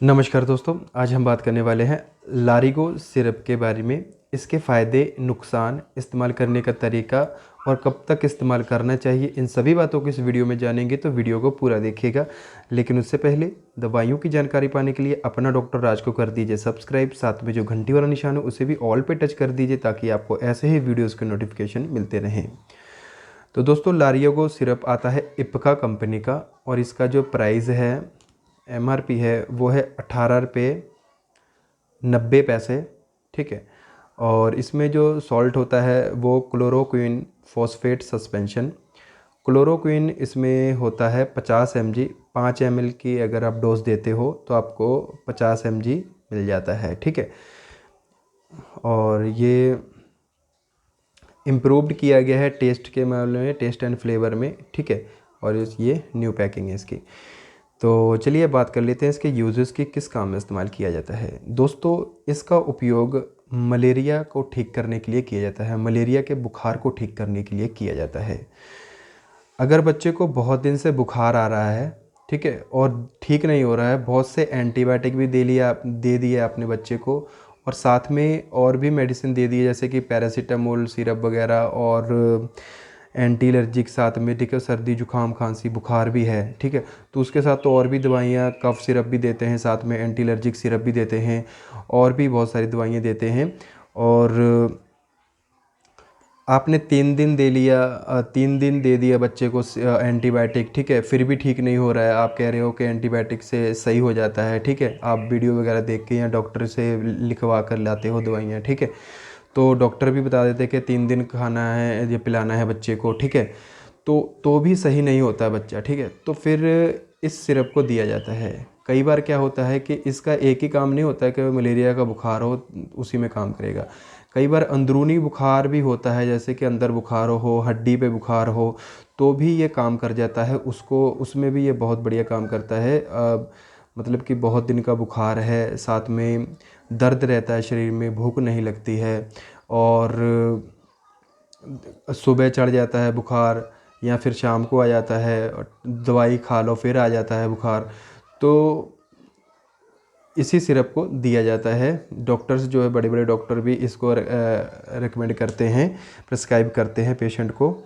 नमस्कार दोस्तों, आज हम बात करने वाले हैं लारिगो सिरप के बारे में। इसके फ़ायदे, नुकसान, इस्तेमाल करने का तरीका और कब तक इस्तेमाल करना चाहिए, इन सभी बातों को इस वीडियो में जानेंगे, तो वीडियो को पूरा देखिएगा। लेकिन उससे पहले दवाइयों की जानकारी पाने के लिए अपना डॉक्टर राज को कर दीजिए सब्सक्राइब, साथ में जो घंटी वाला निशान है उसे भी ऑल पे टच कर दीजिए ताकि आपको ऐसे ही वीडियोज़ के नोटिफिकेशन मिलते रहें। तो दोस्तों, लारिगो सिरप आता है इप्का कंपनी का और इसका जो प्राइस है, एमआरपी है, वो है 18 रुपये 90 पैसे। ठीक है। और इसमें जो सॉल्ट होता है वो क्लोरोक्विन फॉस्फेट सस्पेंशन। क्लोरोक्विन इसमें होता है 50 mg। 5 ml की अगर आप डोज देते हो तो आपको 50 mg मिल जाता है। ठीक है। और ये इम्प्रूव्ड किया गया है टेस्ट के मामले में, टेस्ट एंड फ्लेवर में। ठीक है। और ये न्यू पैकिंग है इसकी। तो चलिए बात कर लेते हैं इसके यूजेस की, किस काम में इस्तेमाल किया जाता है। दोस्तों, इसका उपयोग मलेरिया को ठीक करने के लिए किया जाता है, मलेरिया के बुखार को ठीक करने के लिए किया जाता है। अगर बच्चे को बहुत दिन से बुखार आ रहा है, ठीक है, और ठीक नहीं हो रहा है, बहुत से एंटीबायोटिक भी दे दिए आपने बच्चे को, और साथ में और भी मेडिसिन दे दी है जैसे कि पैरासीटामोल सिरप वगैरह और एंटी एलर्जिक साथ में, ठीक है, सर्दी जुकाम खांसी बुखार भी है। ठीक है। तो उसके साथ तो और भी दवाइयाँ, कफ सिरप भी देते हैं, साथ में एंटी एलर्जिक सिरप भी देते हैं, और भी बहुत सारी दवाइयाँ देते हैं। और आपने 3 दिन दे लिया, 3 दिन दे दिया बच्चे को एंटीबायोटिक, ठीक है, फिर भी ठीक नहीं हो रहा है, आप कह रहे हो कि एंटीबायोटिक से सही हो जाता है। ठीक है। आप वीडियो वगैरह देख के या डॉक्टर से लिखवा कर लाते हो दवाइयाँ। ठीक है। तो डॉक्टर भी बता देते हैं कि 3 दिन खाना है, ये पिलाना है बच्चे को। ठीक है। तो भी सही नहीं होता बच्चा। ठीक है। तो फिर इस सिरप को दिया जाता है। कई बार क्या होता है कि इसका एक ही काम नहीं होता है कि मलेरिया का बुखार हो उसी में काम करेगा। कई बार अंदरूनी बुखार भी होता है, जैसे कि अंदर बुखार हो, हड्डी पे बुखार हो, तो भी ये काम कर जाता है उसको, उसमें भी ये बहुत बढ़िया काम करता है। मतलब कि बहुत दिन का बुखार है, साथ में दर्द रहता है शरीर में, भूख नहीं लगती है, और सुबह चढ़ जाता है बुखार या फिर शाम को आ जाता है, और दवाई खा लो फिर आ जाता है बुखार, तो इसी सिरप को दिया जाता है। डॉक्टर्स जो है, बड़े बड़े डॉक्टर भी इसको रिकमेंड करते हैं, प्रिस्क्राइब करते हैं पेशेंट को।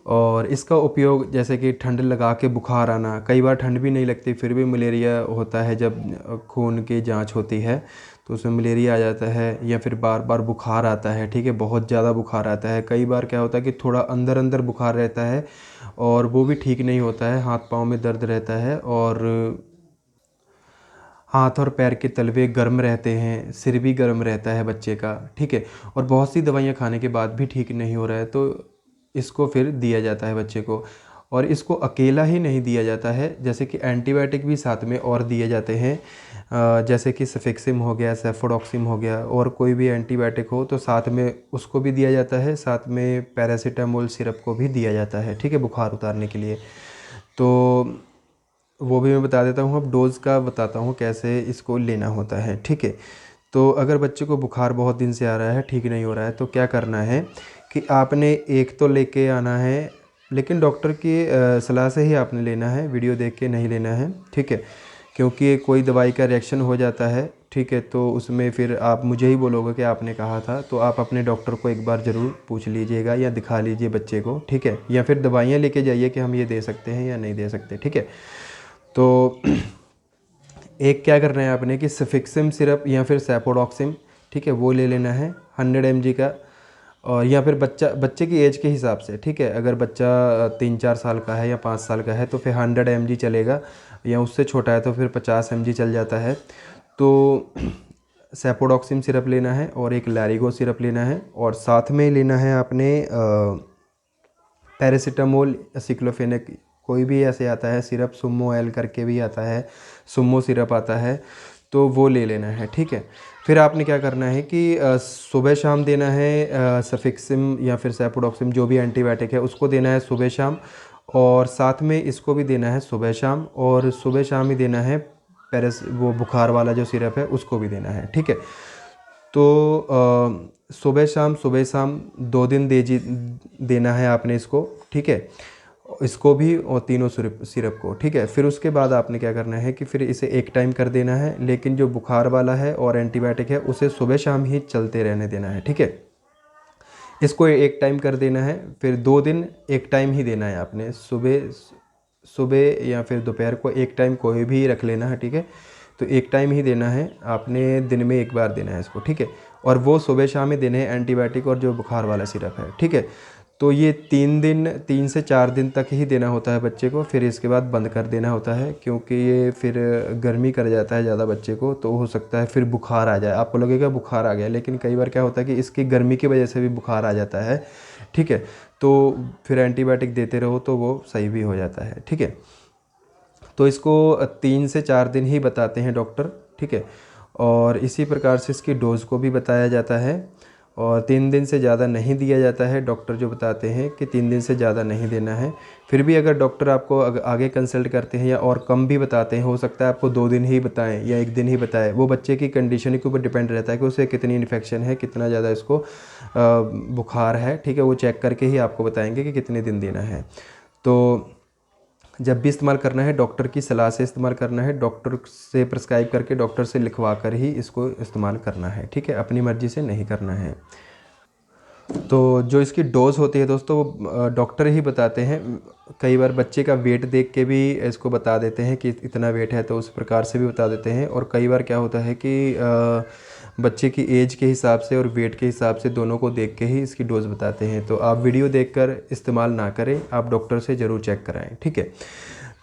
और इसका उपयोग जैसे कि ठंड लगा के बुखार आना, कई बार ठंड भी नहीं लगती फिर भी मलेरिया होता है, जब खून की जांच होती है तो उसमें मलेरिया आ जाता है, या फिर बार बार बुखार आता है। ठीक है। बहुत ज़्यादा बुखार आता है, कई बार क्या होता है कि थोड़ा अंदर अंदर बुखार रहता है और वो भी ठीक नहीं होता है, हाथ पाँव में दर्द रहता है, और हाथ और पैर के तलवे गर्म रहते हैं, सिर भी गर्म रहता है बच्चे का। ठीक है। और बहुत सी दवाइयाँ खाने के बाद भी ठीक नहीं हो रहा है, तो इसको फिर दिया जाता है बच्चे को। और इसको अकेला ही नहीं दिया जाता है, जैसे कि एंटीबायोटिक भी साथ में और दिए जाते हैं, जैसे कि सेफेक्सिम हो गया, सेफोडॉक्सिम हो गया, और कोई भी एंटीबायोटिक हो तो साथ में उसको भी दिया जाता है, साथ में पैरासीटामोल सिरप को भी दिया जाता है। ठीक है। बुखार उतारने के लिए। तो वो भी मैं बता देता हूँ, अब डोज़ का बताता हूँ कैसे इसको लेना होता है। ठीक है। तो अगर बच्चे को बुखार बहुत दिन से आ रहा है, ठीक नहीं हो रहा है, तो क्या करना है कि आपने एक तो लेके आना है, लेकिन डॉक्टर की सलाह से ही आपने लेना है, वीडियो देख के नहीं लेना है। ठीक है। क्योंकि कोई दवाई का रिएक्शन हो जाता है, ठीक है, तो उसमें फिर आप मुझे ही बोलोगे कि आपने कहा था, तो आप अपने डॉक्टर को एक बार ज़रूर पूछ लीजिएगा या दिखा लीजिए बच्चे को। ठीक है। या फिर दवाइयाँ लेके जाइए कि हम ये दे सकते हैं या नहीं दे सकते। ठीक है। तो एक क्या करना है आपने कि सफिक्सिम सिरप या फिर सेपोडॉक्सिम, ठीक है, वो ले लेना है 100 mg का। और या फिर बच्चे की एज के हिसाब से, ठीक है, अगर बच्चा 3-4 साल का है या 5 साल का है तो फिर 100 mg चलेगा, या उससे छोटा है तो फिर 50 mg चल जाता है। तो सेपोडॉक्सिम सिरप लेना है और एक लैरिगो सिरप लेना है, और साथ में लेना है आपने पैरासीटामोल, एसिक्लोफेनेक, कोई भी ऐसे आता है सिरप, सुमो एल करके भी आता है, सुमो सिरप आता है, तो वो ले लेना है। ठीक है। फिर आपने क्या करना है कि सुबह शाम देना है सफिक्सिम या फिर सेपोडॉक्सिम, जो भी एंटीबायोटिक है उसको देना है सुबह शाम, और साथ में इसको भी देना है सुबह शाम, और सुबह शाम ही देना है वो बुखार वाला जो सिरप है उसको भी देना है। ठीक है। तो सुबह शाम 2 दिन देना है आपने इसको। ठीक है। इसको भी और तीनों सिरप को, ठीक है। फिर उसके बाद आपने क्या करना है कि फिर इसे एक टाइम कर देना है, लेकिन जो बुखार वाला है और एंटीबायोटिक है उसे सुबह शाम ही चलते रहने देना है, ठीक है। इसको एक टाइम कर देना है, फिर 2 दिन एक टाइम ही देना है आपने, सुबह सुबह या फिर दोपहर को एक टाइम कोई भी रख लेना है, ठीक है। तो एक टाइम ही देना है आपने, दिन में एक बार देना है इसको, ठीक है। और वो सुबह शाम ही देने हैं एंटीबायोटिक और जो बुखार वाला सिरप है, ठीक है। तो ये 3 से 4 दिन तक ही देना होता है बच्चे को, फिर इसके बाद बंद कर देना होता है, क्योंकि ये फिर गर्मी कर जाता है ज़्यादा बच्चे को, तो हो सकता है फिर बुखार आ जाए, आपको लगेगा बुखार आ गया, लेकिन कई बार क्या होता है कि इसकी गर्मी की वजह से भी बुखार आ जाता है, ठीक है। तो फिर एंटीबायोटिक देते रहो तो वो सही भी हो जाता है, ठीक है। तो इसको 3 से 4 दिन ही बताते हैं डॉक्टर, ठीक है। और इसी प्रकार से इसकी डोज़ को भी बताया जाता है, और 3 दिन से ज़्यादा नहीं दिया जाता है। डॉक्टर जो बताते हैं कि 3 दिन से ज़्यादा नहीं देना है। फिर भी अगर डॉक्टर आपको आगे कंसल्ट करते हैं या और कम भी बताते हैं, हो सकता है आपको 2 दिन ही बताएं या 1 दिन ही बताएं, वो बच्चे की कंडीशन के ऊपर डिपेंड रहता है कि उसे कितनी इन्फेक्शन है, कितना ज़्यादा इसको बुखार है, ठीक है। वो चेक करके ही आपको बताएंगे कि कितने दिन देना है। तो जब भी इस्तेमाल करना है डॉक्टर की सलाह से इस्तेमाल करना है, डॉक्टर से प्रिस्क्राइब करके डॉक्टर से लिखवा कर ही इसको इस्तेमाल करना है, ठीक है। अपनी मर्ज़ी से नहीं करना है। तो जो इसकी डोज़ होती है दोस्तों, वो डॉक्टर ही बताते हैं। कई बार बच्चे का वेट देख के भी इसको बता देते हैं कि इतना वेट है, तो उस प्रकार से भी बता देते हैं। और कई बार क्या होता है कि बच्चे की एज के हिसाब से और वेट के हिसाब से दोनों को देख के ही इसकी डोज़ बताते हैं। तो आप वीडियो देखकर इस्तेमाल ना करें, आप डॉक्टर से ज़रूर चेक कराएं, ठीक है।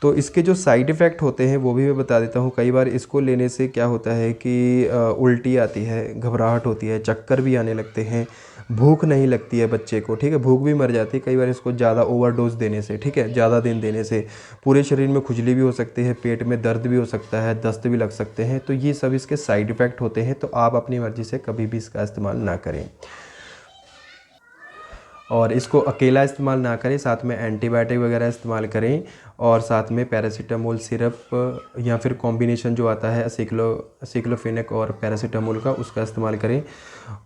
तो इसके जो साइड इफ़ेक्ट होते हैं वो भी मैं बता देता हूँ। कई बार इसको लेने से क्या होता है कि उल्टी आती है, घबराहट होती है, चक्कर भी आने लगते हैं, भूख नहीं लगती है बच्चे को, ठीक है। भूख भी मर जाती है कई बार इसको ज़्यादा ओवरडोज देने से, ठीक है। ज़्यादा दिन देने से पूरे शरीर में खुजली भी हो सकती है, पेट में दर्द भी हो सकता है, दस्त भी लग सकते हैं। तो ये सब इसके साइड इफ़ेक्ट होते हैं। तो आप अपनी मर्ज़ी से कभी भी इसका इस्तेमाल ना करें, और इसको अकेला इस्तेमाल ना करें, साथ में एंटीबायोटिक वगैरह इस्तेमाल करें, और साथ में पैरासीटामोल सिरप या फिर कॉम्बिनेशन जो आता है एसिक्लोफेनेक और पैरासीटामोल का, उसका इस्तेमाल करें।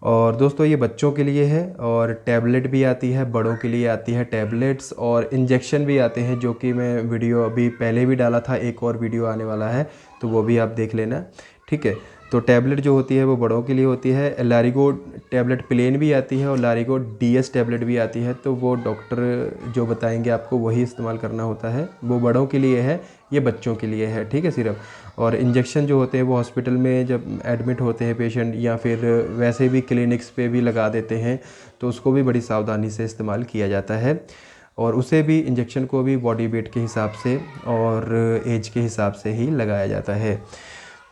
और दोस्तों ये बच्चों के लिए है, और टैबलेट भी आती है, बड़ों के लिए आती है टैबलेट्स, और इंजेक्शन भी आते हैं, जो कि मैं वीडियो अभी पहले भी डाला था, एक और वीडियो आने वाला है, तो वो भी आप देख लेना, ठीक है। तो टैबलेट जो होती है वो बड़ों के लिए होती है। लारिगो टैबलेट प्लेन भी आती है और लारिगो डीएस टैबलेट भी आती है। तो वो डॉक्टर जो बताएंगे आपको वही इस्तेमाल करना होता है। वो बड़ों के लिए है, ये बच्चों के लिए है, ठीक है सिर्फ। और इंजेक्शन जो होते हैं वो हॉस्पिटल में जब एडमिट होते हैं पेशेंट, या फिर वैसे भी क्लिनिक्स पे भी लगा देते हैं, तो उसको भी बड़ी सावधानी से इस्तेमाल किया जाता है। और उसे भी, इंजेक्शन को भी बॉडी वेट के हिसाब से और एज के हिसाब से ही लगाया जाता है।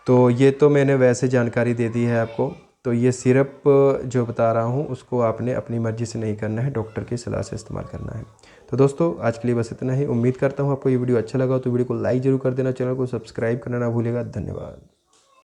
तो ये तो मैंने वैसे जानकारी दे दी है आपको। तो ये सिरप जो बता रहा हूँ उसको आपने अपनी मर्ज़ी से नहीं करना है, डॉक्टर की सलाह से इस्तेमाल करना है। तो दोस्तों आज के लिए बस इतना ही। उम्मीद करता हूँ आपको ये वीडियो अच्छा लगा, तो वीडियो को लाइक ज़रूर कर देना, चैनल को सब्सक्राइब करना ना भूलिएगा। धन्यवाद।